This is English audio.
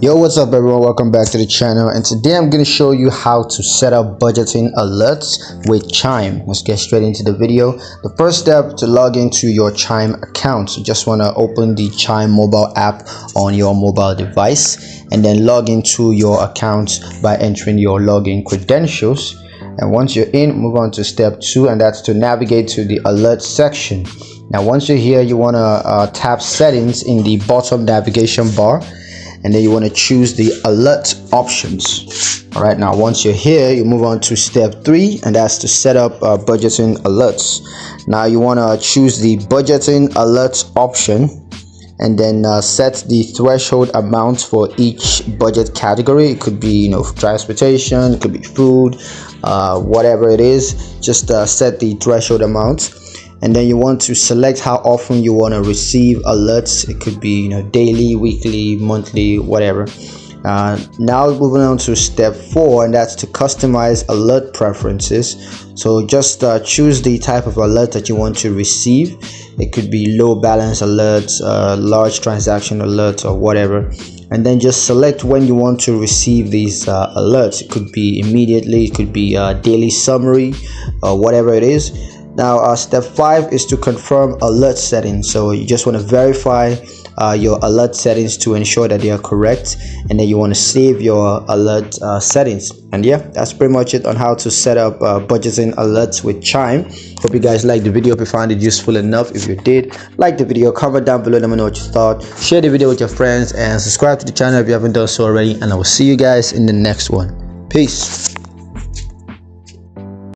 Yo, what's up everyone, welcome back to the channel, and today I'm going to show you how to set up budgeting alerts with Chime. Let's get straight into the video. The first step to log into your Chime account, you just want to open the Chime mobile app on your mobile device and then log into your account by entering your login credentials. And once you're in, move on to step 2, and that's to navigate to the alert section. Now once you're here, you want to tap settings in the bottom navigation bar, and then you want to choose the alert options. All right, now once you're here, you move on to step 3, and that's to set up budgeting alerts. Now you want to choose the budgeting alerts option, and then set the threshold amount for each budget category. It could be, transportation, it could be food, whatever it is. Just set the threshold amount, and then you want to select how often you want to receive alerts. It could be daily, weekly, monthly, whatever. Now moving on to step 4, and that's to customize alert preferences. So just choose the type of alert that you want to receive. It could be low balance alerts, large transaction alerts, or whatever. And then just select when you want to receive these alerts. It could be immediately, it could be daily summary, whatever it is. Now step 5 is to confirm alert settings. So you just want to verify your alert settings to ensure that they are correct, and then you want to save your alert settings. And yeah, that's pretty much it on how to set up budgeting alerts with Chime. Hope you guys liked the video. If you found it useful enough, if you did, like the video, comment down below, let me know what you thought, share the video with your friends, and subscribe to the channel if you haven't done so already. And I will see you guys in the next one. Peace.